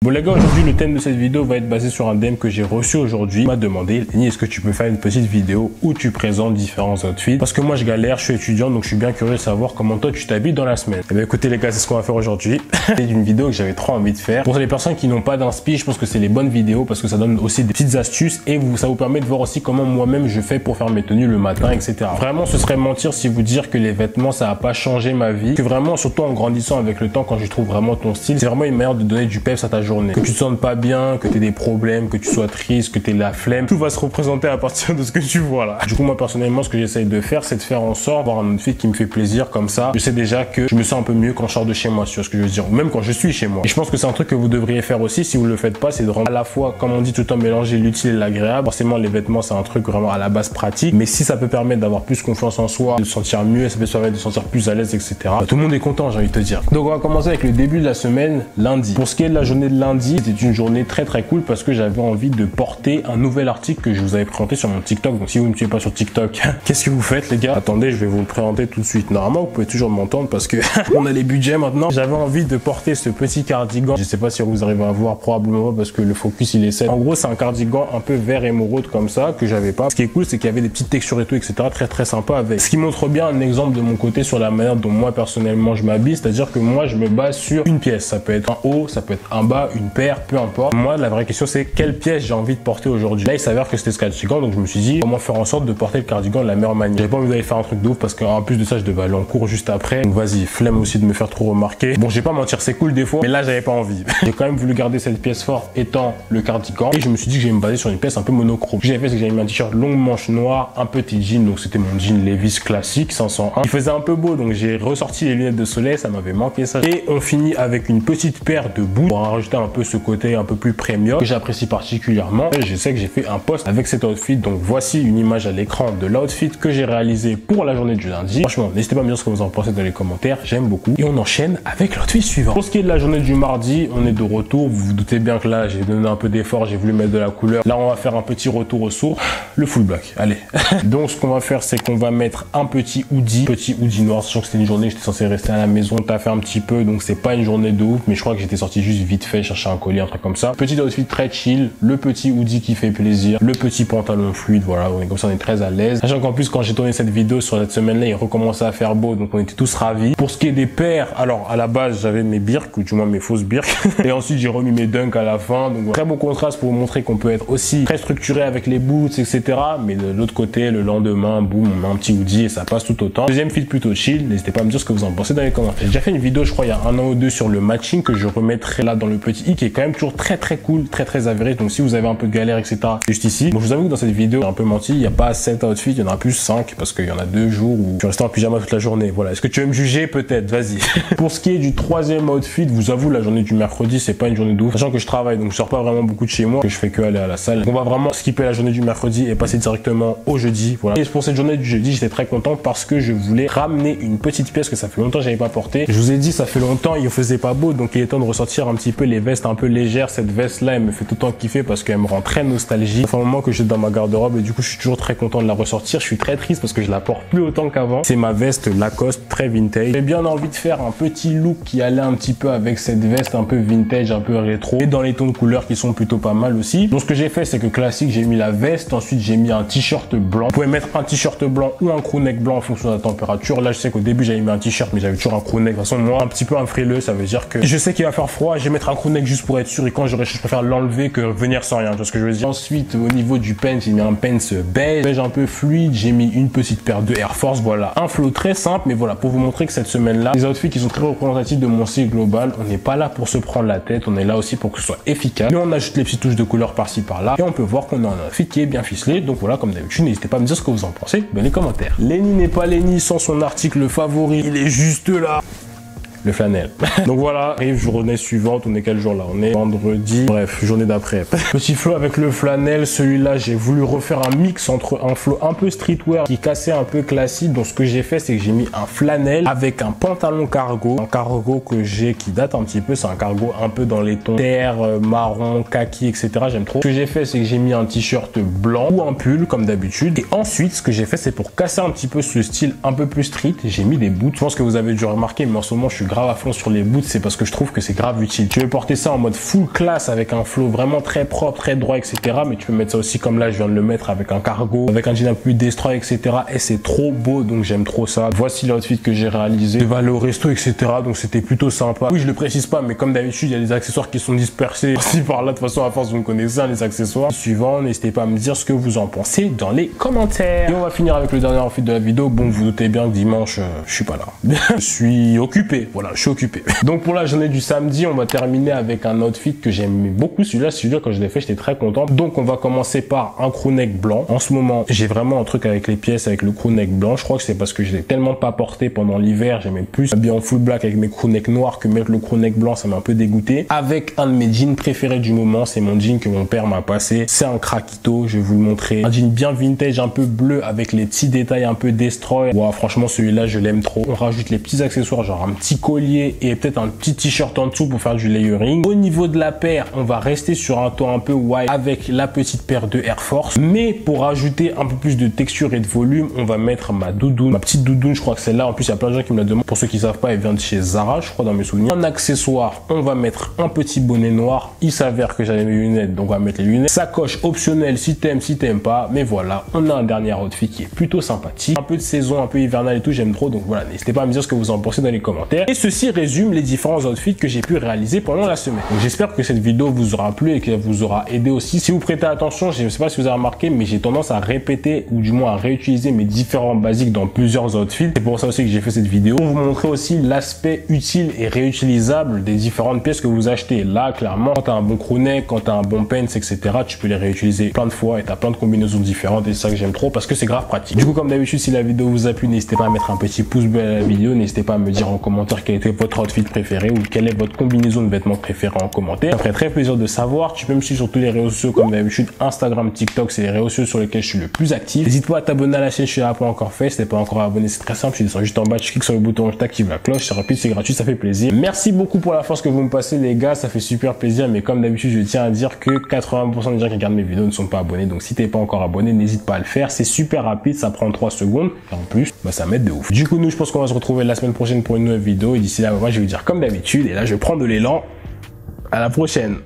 Bon les gars, aujourd'hui le thème de cette vidéo va être basé sur un DM que j'ai reçu aujourd'hui. Il m'a demandé, Lenny, est-ce que tu peux faire une petite vidéo où tu présentes différents outfits? Parce que moi je galère, je suis étudiant, donc je suis bien curieux de savoir comment toi tu t'habilles dans la semaine. Et bien écoutez les gars, c'est ce qu'on va faire aujourd'hui. C'est une vidéo que j'avais trop envie de faire. Pour les personnes qui n'ont pas d'inspi, je pense que c'est les bonnes vidéos parce que ça donne aussi des petites astuces et ça vous permet de voir aussi comment moi-même je fais pour faire mes tenues le matin, etc. Vraiment, ce serait mentir si vous dire que les vêtements ça n'a pas changé ma vie. Que vraiment, surtout en grandissant avec le temps, quand je trouve vraiment ton style, c'est vraiment une manière de donner du peps à ta journée. Que tu te sentes pas bien, que tu aies des problèmes, que tu sois triste, que tu aies la flemme, tout va se représenter à partir de ce que tu vois là. Du coup, moi personnellement, ce que j'essaye de faire, c'est de faire en sorte d'avoir un outfit qui me fait plaisir comme ça. Je sais déjà que je me sens un peu mieux quand je sors de chez moi, tu vois ce que je veux dire, ou même quand je suis chez moi. Et je pense que c'est un truc que vous devriez faire aussi si vous le faites pas, c'est de rendre à la fois, comme on dit tout le temps, mélanger l'utile et l'agréable. Forcément, les vêtements, c'est un truc vraiment à la base pratique, mais si ça peut permettre d'avoir plus confiance en soi, de se sentir mieux, ça peut permettre de se sentir plus à l'aise, etc. Tout le monde est content, j'ai envie de te dire. Donc on va commencer avec le début de la semaine, lundi. Pour ce qui est de la journée de lundi, c'était une journée très cool parce que j'avais envie de porter un nouvel article que je vous avais présenté sur mon TikTok. Donc si vous ne me suivez pas sur TikTok, qu'est-ce que vous faites les gars? Attendez, je vais vous le présenter tout de suite. Normalement, vous pouvez toujours m'entendre parce que on a les budgets maintenant. J'avais envie de porter ce petit cardigan. Je sais pas si vous arrivez à voir, probablement pas parce que le focus il est 7. En gros, c'est un cardigan un peu vert émeraude comme ça que j'avais pas. Ce qui est cool, c'est qu'il y avait des petites textures et tout, etc. Très sympa avec. Ce qui montre bien un exemple de mon côté sur la manière dont moi personnellement je m'habille, c'est-à-dire que moi je me base sur une pièce. Ça peut être un haut, ça peut être un bas, une paire, peu importe. Moi, la vraie question c'est quelle pièce j'ai envie de porter aujourd'hui. Là, il s'avère que c'était ce cardigan, donc je me suis dit comment faire en sorte de porter le cardigan de la meilleure manière. J'avais pas envie d'aller faire un truc de ouf parce qu'en plus de ça, je devais aller en cours juste après. Donc vas-y, flemme aussi de me faire trop remarquer. Bon, je vais pas mentir, c'est cool des fois, mais là, j'avais pas envie. J'ai quand même voulu garder cette pièce forte étant le cardigan et je me suis dit que j'allais me baser sur une pièce un peu monochrome. Ce que j'avais fait, c'est que j'avais mis un t-shirt longue manche noire, un petit jean, donc c'était mon jean Levi's classique 501. Il faisait un peu beau, donc j'ai ressorti les lunettes de soleil, ça m'avait manqué ça. Et on finit avec une petite paire de boots pour rajouter un peu ce côté un peu plus premium que j'apprécie particulièrement. Et je sais que j'ai fait un post avec cet outfit, donc voici une image à l'écran de l'outfit que j'ai réalisé pour la journée du lundi. Franchement, n'hésitez pas à me dire ce que vous en pensez dans les commentaires, j'aime beaucoup. Et on enchaîne avec l'outfit suivant. Pour ce qui est de la journée du mardi, on est de retour. Vous vous doutez bien que là, j'ai donné un peu d'effort, j'ai voulu mettre de la couleur. Là, on va faire un petit retour au source, le full black. Allez. Donc, ce qu'on va faire, c'est qu'on va mettre un petit hoodie noir, sachant que c'était une journée, j'étais censé rester à la maison, taffer un petit peu, donc c'est pas une journée de ouf, mais je crois que j'étais sorti juste vite fait chercher un collier, un truc comme ça. Petit outfit très chill, le petit hoodie qui fait plaisir, le petit pantalon fluide, voilà, on est comme ça, on est très à l'aise. Sachant qu'en plus, quand j'ai tourné cette vidéo sur cette semaine-là, il recommençait à faire beau, donc on était tous ravis. Pour ce qui est des paires, alors à la base, j'avais mes birks, ou du moins mes fausses birks, et ensuite j'ai remis mes dunks à la fin, donc voilà. Très beau contraste pour vous montrer qu'on peut être aussi très structuré avec les boots, etc. Mais de l'autre côté, le lendemain, boum, on met un petit hoodie et ça passe tout autant. Deuxième fit plutôt chill, n'hésitez pas à me dire ce que vous en pensez dans les commentaires. J'ai déjà fait une vidéo, je crois, il y a un an ou deux sur le matching que je remettrai là dans le petit i qui est quand même toujours très cool, très avéré. Donc si vous avez un peu de galère, etc., juste ici. Bon, je vous avoue que dans cette vidéo, j'ai un peu menti, il n'y a pas 7 outfits, il y en a plus 5 parce qu'il y en a 2 jours où je suis resté en pyjama toute la journée. Voilà. Est-ce que tu veux me juger? Peut-être, vas-y. Pour ce qui est du troisième outfit, vous avoue, la journée du mercredi, c'est pas une journée de ouf. Sachant que je travaille, donc je sors pas vraiment beaucoup de chez moi, que je fais que aller à la salle. Donc on va vraiment skipper la journée du mercredi et passer directement au jeudi. Voilà. Et pour cette journée du jeudi, j'étais très content parce que je voulais ramener une petite pièce que ça fait longtemps que j'avais pas portée. Je vous ai dit, ça fait longtemps, il faisait pas beau, donc il est temps de ressortir un petit peu les vestes un peu légères. Cette veste là, elle me fait tout le temps kiffer parce qu'elle me rend très nostalgique. Ça fait un moment que j'ai dans ma garde-robe et du coup, je suis toujours très content de la ressortir. Je suis très triste parce que je la porte plus autant qu'avant. C'est ma veste Lacoste très vintage. J'ai bien envie de faire un petit look qui allait un petit peu avec cette veste un peu vintage, un peu rétro et dans les tons de couleurs qui sont plutôt pas mal aussi. Donc ce que j'ai fait, c'est que classique, j'ai mis la veste, ensuite j'ai mis un t-shirt blanc. Vous pouvez mettre un t-shirt blanc ou un crewneck blanc en fonction de la température. Là, je sais qu'au début, j'avais mis un t-shirt, mais j'avais toujours un crewneck. De toute façon, moi, un petit peu un frileux, ça veut dire que je sais qu'il va faire froid, je vais mettre un crewneck juste pour être sûr et quand je préfère l'enlever que venir sans rien. Tu vois ce que je veux dire? Ensuite, au niveau du pants, j'ai mis un pants beige un peu fluide. J'ai mis une petite paire de Air Force. Voilà, un flow très simple, mais voilà, pour vous montrer que cette semaine-là, les outfits qui sont très représentatifs de mon cycle global. On n'est pas là pour se prendre la tête, on est là aussi pour que ce soit efficace. Mais on ajoute les petites touches de couleur par-ci par-là et on peut voir qu'on a un outfit qui est bien ficelé. Donc voilà, comme d'habitude, n'hésitez pas à me dire ce que vous en pensez dans les commentaires. Lenny n'est pas Lenny sans son article favori. Il est juste là. Le flanelle. Donc voilà, arrive journée suivante, on est quel jour là? On est vendredi, bref, journée d'après. Petit flow avec le flanelle, celui-là, j'ai voulu refaire un mix entre un flow un peu streetwear qui cassait un peu classique. Donc ce que j'ai fait, c'est que j'ai mis un flanelle avec un pantalon cargo. Un cargo que j'ai qui date un petit peu, c'est un cargo un peu dans les tons terre, marron, kaki, etc. J'aime trop. Ce que j'ai fait, c'est que j'ai mis un t-shirt blanc ou un pull comme d'habitude. Et ensuite, ce que j'ai fait, c'est pour casser un petit peu ce style un peu plus street, j'ai mis des boots. Je pense que vous avez dû remarquer, mais en ce moment, je suis grave grave à fond sur les boots, c'est parce que je trouve que c'est grave utile. Tu veux porter ça en mode full classe avec un flow vraiment très propre, très droit, etc. Mais tu peux mettre ça aussi comme là, je viens de le mettre avec un cargo, avec un jean un peu plus destroy, etc. Et c'est trop beau, donc j'aime trop ça. Voici l'outfit que j'ai réalisé. Je vais aller au resto, etc. Donc c'était plutôt sympa. Oui, je le précise pas, mais comme d'habitude, il y a des accessoires qui sont dispersés par-ci par-là. De toute façon, à force, vous me connaissez, hein, les accessoires. Suivant, n'hésitez pas à me dire ce que vous en pensez dans les commentaires. Et on va finir avec le dernier outfit de la vidéo. Bon, vous doutez bien que dimanche, je suis pas là. Je suis occupé. Voilà, je suis occupé. Donc pour la journée du samedi, on va terminer avec un outfit que j'aime beaucoup. Celui-là, quand je l'ai fait, j'étais très content. Donc on va commencer par un crewneck blanc. En ce moment, j'ai vraiment un truc avec les pièces, avec le crewneck blanc. Je crois que c'est parce que je l'ai tellement pas porté pendant l'hiver. J'aimais plus habiller en full black avec mes crewnecks noirs que mettre le crewneck blanc, ça m'a un peu dégoûté. Avec un de mes jeans préférés du moment, c'est mon jean que mon père m'a passé. C'est un Krakito, je vais vous le montrer. Un jean bien vintage, un peu bleu avec les petits détails un peu destroy. Wow, franchement, celui-là, je l'aime trop. On rajoute les petits accessoires, genre un petit collier et peut-être un petit t-shirt en dessous pour faire du layering. Au niveau de la paire, on va rester sur un ton un peu white avec la petite paire de Air Force. Mais pour ajouter un peu plus de texture et de volume, on va mettre ma doudoune, ma petite doudoune. Je crois que celle-là, en plus, il y a plein de gens qui me la demandent. Pour ceux qui savent pas, elle vient de chez Zara, je crois, dans mes souvenirs. En accessoire, on va mettre un petit bonnet noir. Il s'avère que j'avais mes lunettes, donc on va mettre les lunettes. Sacoche optionnelle si t'aimes pas. Mais voilà, on a un dernier outfit qui est plutôt sympathique. Un peu de saison, un peu hivernal et tout, j'aime trop. Donc voilà, n'hésitez pas à me dire ce que vous en pensez dans les commentaires. Et ceci résume les différents outfits que j'ai pu réaliser pendant la semaine. Donc j'espère que cette vidéo vous aura plu et qu'elle vous aura aidé aussi. Si vous prêtez attention, je ne sais pas si vous avez remarqué, mais j'ai tendance à répéter ou du moins à réutiliser mes différents basiques dans plusieurs outfits. C'est pour ça aussi que j'ai fait cette vidéo. Pour vous montrer aussi l'aspect utile et réutilisable des différentes pièces que vous achetez. Là, clairement, quand tu as un bon crewneck, quand tu as un bon pants, etc., tu peux les réutiliser plein de fois et tu as plein de combinaisons différentes et c'est ça que j'aime trop parce que c'est grave pratique. Du coup, comme d'habitude, si la vidéo vous a plu, n'hésitez pas à mettre un petit pouce bleu à la vidéo. N'hésitez pas à me dire en commentaire quel était votre outfit préféré ou quelle est votre combinaison de vêtements préférée en commentaire. Ça ferait très plaisir de savoir. Tu peux me suivre sur tous les réseaux sociaux comme d'habitude, Instagram, TikTok, c'est les réseaux sociaux sur lesquels je suis le plus actif. N'hésite pas à t'abonner à la chaîne si tu l'as pas encore fait. Si t'es pas encore abonné, c'est très simple. Tu descends juste en bas, tu cliques sur le bouton, tu actives la cloche, c'est rapide, c'est gratuit, ça fait plaisir. Merci beaucoup pour la force que vous me passez les gars, ça fait super plaisir. Mais comme d'habitude, je tiens à dire que 80% des gens qui regardent mes vidéos ne sont pas abonnés. Donc si t'es pas encore abonné, n'hésite pas à le faire. C'est super rapide, ça prend 3 secondes. Et en plus, bah, ça m'aide de ouf. Du coup, nous, je pense qu'on va se retrouver la semaine prochaine pour une nouvelle vidéo. Et d'ici là, moi, je vais vous dire comme d'habitude. Et là, je prends de l'élan. À la prochaine.